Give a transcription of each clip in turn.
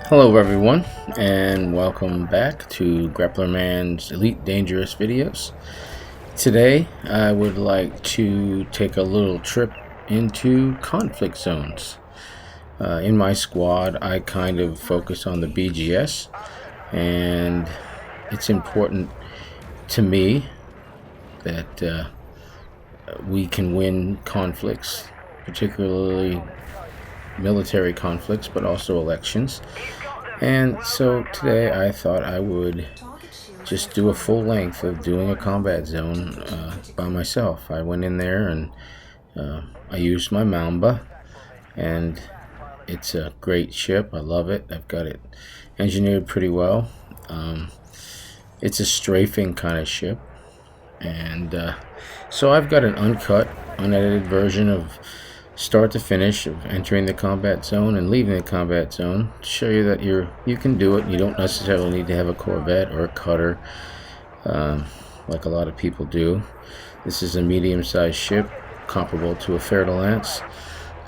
Hello everyone, and welcome back to Grappler Man's Elite Dangerous videos. Today I would like to take a little trip into conflict zones. In my squad I kind of focus on the BGS, and it's important to me that we can win conflicts, particularly military conflicts, but also elections. And so today I thought I would just do a full length of doing a combat zone by myself. I went in there and I used my Mamba, and it's a great ship. I love it. I've got it engineered pretty well. It's a strafing kind of ship, and so I've got an uncut, unedited version of start to finish of entering the combat zone and leaving the combat zone to show you that you can do it. You don't necessarily need to have a Corvette or a cutter like a lot of people do. This is a medium-sized ship comparable to a Fer-de-Lance.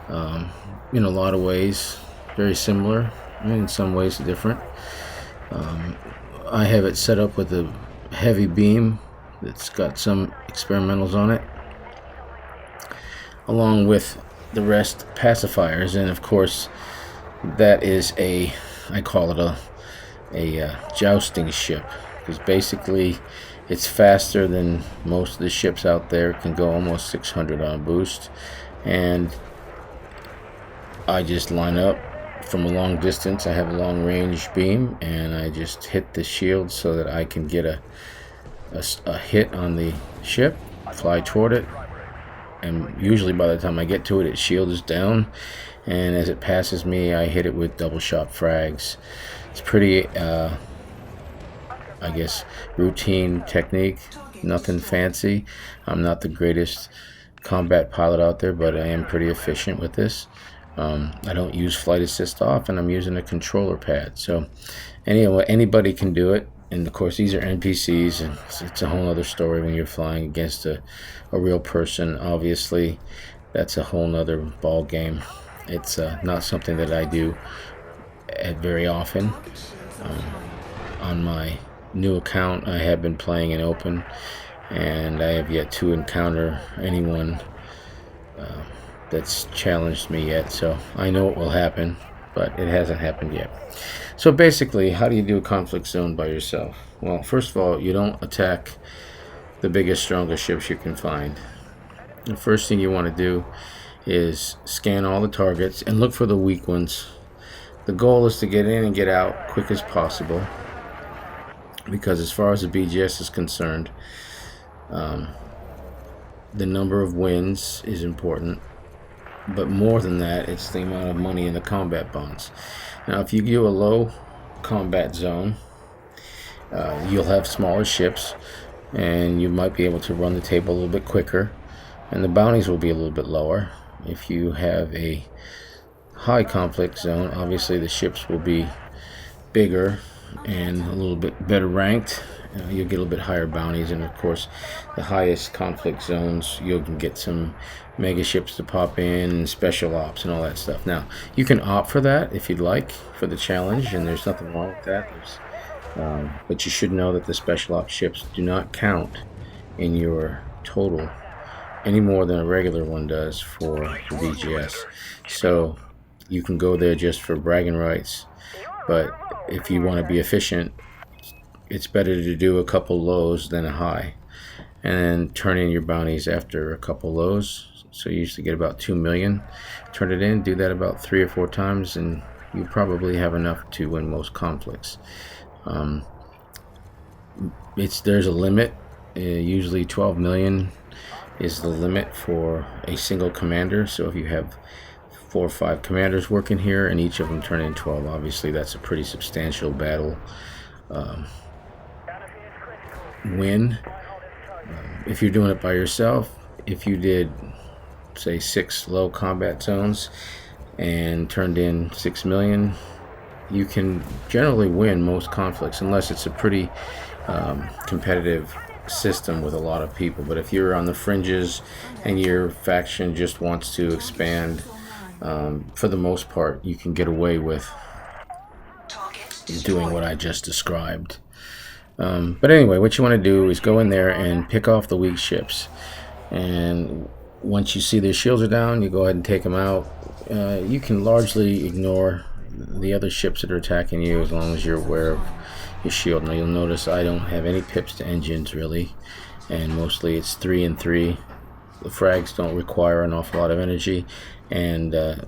In a lot of ways very similar, and in some ways different. I have it set up with a heavy beam that's got some experimentals on it, along with the rest pacifiers, and of course that is I call it a jousting ship, because basically it's faster than most of the ships out there. It can go almost 600 on boost, and I just line up from a long distance. I have a long range beam, and I just hit the shield so that I can get a hit on the ship, fly toward it, and usually by the time I get to it, its shield is down, and as it passes me I hit it with double shot frags. It's pretty I guess routine technique, nothing fancy. I'm not the greatest combat pilot out there, but I am pretty efficient with this. I don't use flight assist off, and I'm using a controller pad, so anyway, anybody can do it. And of course these are NPCs, and it's a whole other story when you're flying against a real person. Obviously that's a whole nother ball game. It's not something that I do very often. On my new account I have been playing in open, and I have yet to encounter anyone that's challenged me yet, so I know it will happen, but it hasn't happened yet. So basically, how do you do a conflict zone by yourself? Well, first of all, you don't attack the biggest, strongest ships you can find. The first thing you want to do is scan all the targets and look for the weak ones. The goal is to get in and get out quick as possible, because as far as the BGS is concerned, the number of wins is important, but more than that, it's the amount of money in the combat bonds. Now, if you do a low combat zone, you'll have smaller ships, and you might be able to run the table a little bit quicker, and the bounties will be a little bit lower. If you have a high conflict zone, obviously the ships will be bigger and a little bit better ranked. You'll get a little bit higher bounties, and of course the highest conflict zones you'll get some mega ships to pop in and special ops and all that stuff. Now you can opt for that if you'd like, for the challenge, and there's nothing wrong with that. But you should know that the special ops ships do not count in your total any more than a regular one does for the BGS. So you can go there just for bragging rights, but if you want to be efficient, it's better to do a couple lows than a high, and then turn in your bounties after a couple lows. So you used to get about 2 million. Turn it in, do that about 3 or 4 times, and you probably have enough to win most conflicts. There's a limit. Usually 12 million is the limit for a single commander. So if you have 4 or 5 commanders working here and each of them turn in 12, obviously that's a pretty substantial battle win. If you're doing it by yourself, if you did say 6 low combat zones and turned in 6 million, you can generally win most conflicts, unless it's a pretty competitive system with a lot of people. But if you're on the fringes and your faction just wants to expand, for the most part you can get away with doing what I just described. But anyway, what you want to do is go in there and pick off the weak ships. And once you see their shields are down, you go ahead and take them out. You can largely ignore the other ships that are attacking you as long as you're aware of your shield. Now you'll notice I don't have any pips to engines really, and mostly it's 3 and 3. The frags don't require an awful lot of energy, and the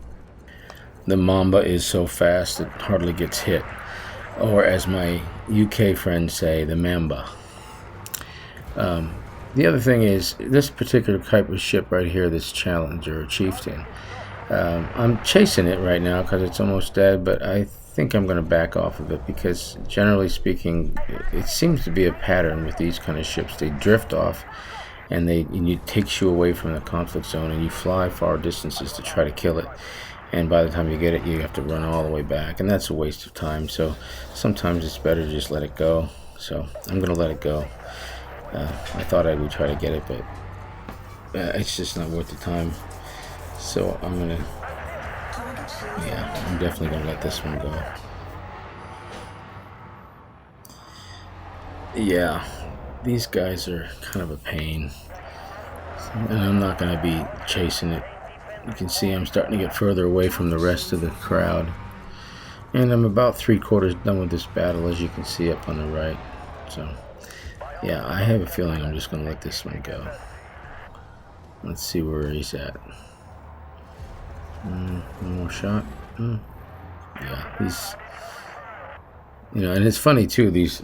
Mamba is so fast it hardly gets hit. Or as my UK friends say, the Mamba. The other thing is, this particular type of ship right here, this Challenger or Chieftain, I'm chasing it right now because it's almost dead, but I think I'm going to back off of it because generally speaking, it seems to be a pattern with these kind of ships. They drift off and it takes you away from the conflict zone, and you fly far distances to try to kill it. And by the time you get it, you have to run all the way back, and that's a waste of time. So sometimes it's better to just let it go. So I'm going to let it go. I thought I would try to get it, but it's just not worth the time. So I'm definitely going to let this one go. Yeah, these guys are kind of a pain. And I'm not going to be chasing it. You can see I'm starting to get further away from the rest of the crowd. And I'm about 3/4 done with this battle, as you can see up on the right. So, yeah, I have a feeling I'm just going to let this one go. Let's see where he's at. One more shot. Yeah, he's... and it's funny, too, these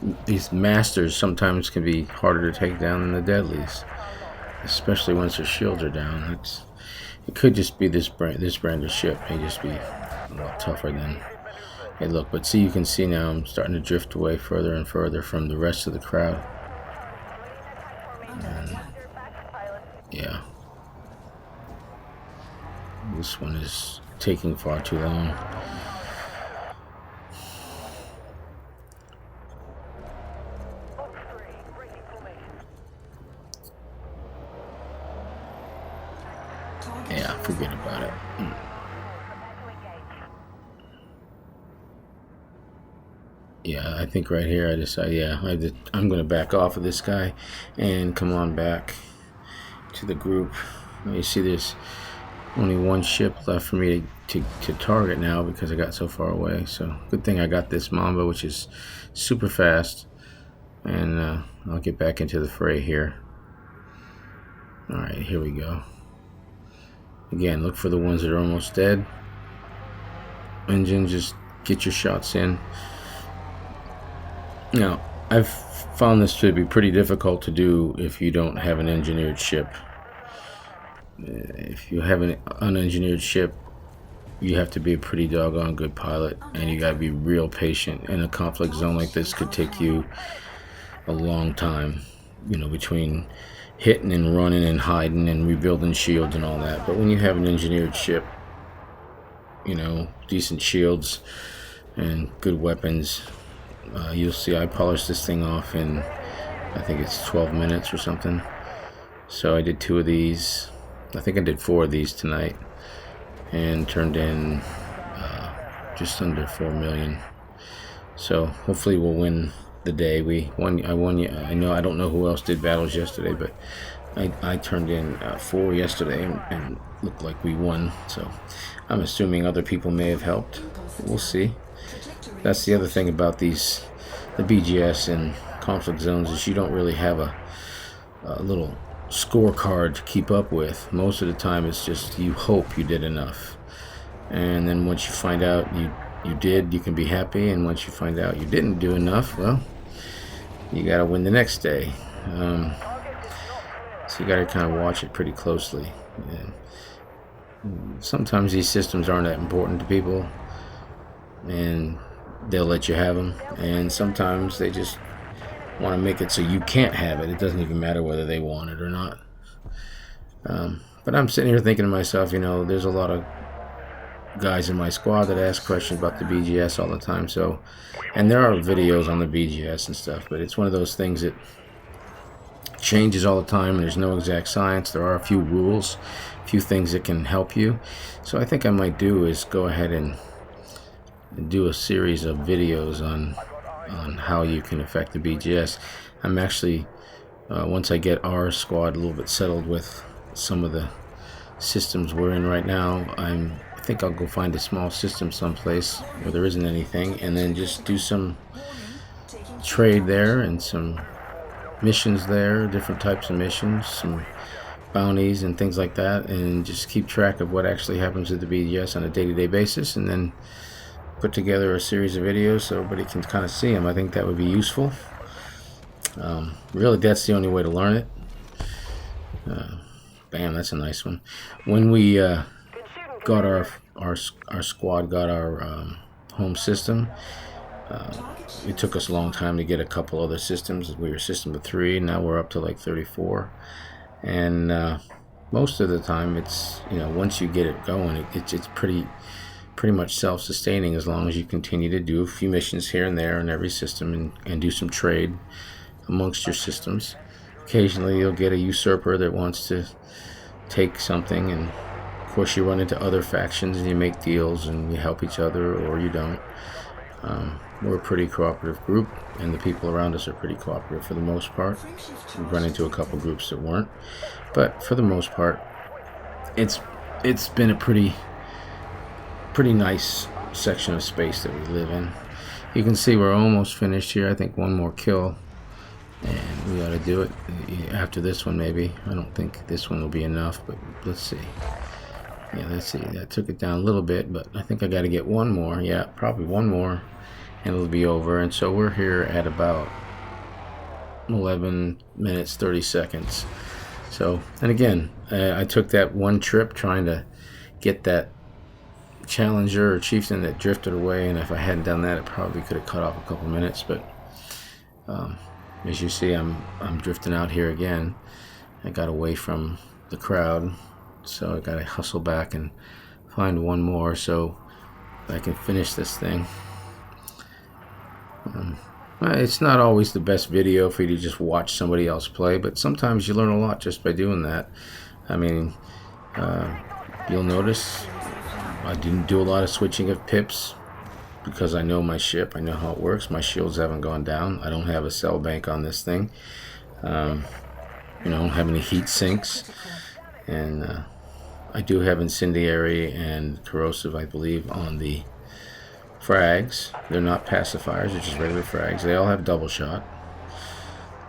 masters sometimes can be harder to take down than the deadlies. Especially once their shields are down. It could just be this brand of ship. May just be a lot tougher than they look. But see, you can see now I'm starting to drift away further and further from the rest of the crowd. And yeah, this one is taking far too long. Yeah, forget about it. Yeah, I think right here I decide, I'm going to back off of this guy and come on back to the group. You see there's only one ship left for me to target now because I got so far away. So good thing I got this Mamba, which is super fast. And I'll get back into the fray here. Alright, here we go. Again, look for the ones that are almost dead. Engine, just get your shots in. Now, I've found this to be pretty difficult to do if you don't have an engineered ship. If you have an unengineered ship, you have to be a pretty doggone good pilot, and you gotta be real patient. And a conflict zone like this could take you a long time, between hitting and running and hiding and rebuilding shields and all that. But when you have an engineered ship, decent shields and good weapons, you'll see I polished this thing off in, I think it's 12 minutes or something. So I did 2 of these. I think I did 4 of these tonight and turned in just under 4 million. So hopefully we'll win the day. I won. I don't know who else did battles yesterday, but I turned in 4 yesterday and looked like we won. So I'm assuming other people may have helped. We'll see. That's the other thing about the BGS and conflict zones, is you don't really have a little scorecard to keep up with. Most of the time it's just you hope you did enough, and then once you find out you did, you can be happy, and once you find out you didn't do enough, well, you gotta win the next day. So you gotta kind of watch it pretty closely. And sometimes these systems aren't that important to people, and they'll let you have them, and sometimes they just want to make it so you can't have it. It doesn't even matter whether they want it or not. But I'm sitting here thinking to myself, there's a lot of guys in my squad that ask questions about the BGS all the time. So, and there are videos on the BGS and stuff, but it's one of those things that changes all the time, and there's no exact science. There are a few rules, a few things that can help you. So I think I might do is go ahead and do a series of videos on how you can affect the BGS. I'm actually once I get our squad a little bit settled with some of the systems we're in right now, I think I'll go find a small system someplace where there isn't anything, and then just do some trade there and some missions there, different types of missions, some bounties and things like that, and just keep track of what actually happens at the BGS on a day-to-day basis, and then put together a series of videos so everybody can kind of see them. I think that would be useful. Really, that's the only way to learn it. Bam, that's a nice one. When we got our squad got our home system, it took us a long time to get a couple other systems. We were system of 3, now we're up to like 34, and most of the time it's, once you get it going, it's pretty much self-sustaining, as long as you continue to do a few missions here and there in every system, and do some trade amongst your systems. Occasionally you'll get a usurper that wants to take something, and of course you run into other factions and you make deals and you help each other, or you don't. We're a pretty cooperative group, and the people around us are pretty cooperative for the most part. We've run into a couple groups that weren't, but for the most part it's been a pretty nice section of space that we live in. You can see we're almost finished here. I think one more kill and we ought to do it after this one, maybe. I don't think this one will be enough, but let's see. Yeah, let's see. That took it down a little bit, but I think I got to get one more. Yeah, probably one more and it'll be over. And so we're here at about 11 minutes 30 seconds. So, and again, I took that one trip trying to get that challenger or chieftain that drifted away, and if I hadn't done that, it probably could have cut off a couple minutes. But as you see, I'm drifting out here again. I got away from the crowd, so I got to hustle back and find one more so I can finish this thing. It's not always the best video for you to just watch somebody else play, but sometimes you learn a lot just by doing that. I mean, you'll notice I didn't do a lot of switching of pips because I know my ship. I know how it works. My shields haven't gone down. I don't have a cell bank on this thing. I don't have any heat sinks. And I do have incendiary and corrosive, I believe, on the frags. They're not pacifiers, they're just regular frags. They all have double shot,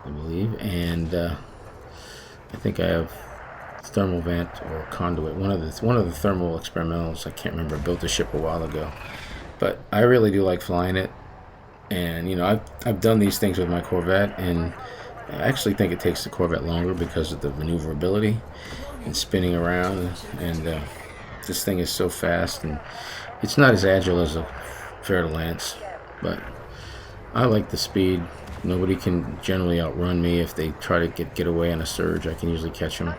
I believe. And I think I have thermal vent or conduit, one of the thermal experimentals. I can't remember. I built the ship a while ago, but I really do like flying it. And I've done these things with my Corvette, and I actually think it takes the Corvette longer because of the maneuverability and spinning around, and this thing is so fast, and it's not as agile as a Fer-de-Lance, but I like the speed. Nobody can generally outrun me. If they try to get away on a surge, I can usually catch them.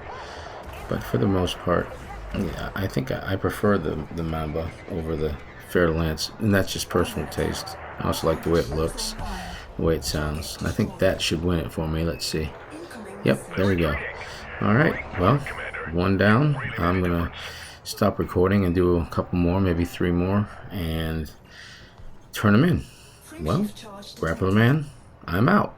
But for the most part, yeah, I think I prefer the Mamba over the Fer-de-Lance, and that's just personal taste. I also like the way it looks, the way it sounds. I think that should win it for me. Let's see. Yep, there we go. All right, well, one down. I'm going to stop recording and do a couple more, maybe 3 more, and turn them in. Well, Grappler Man, I'm out.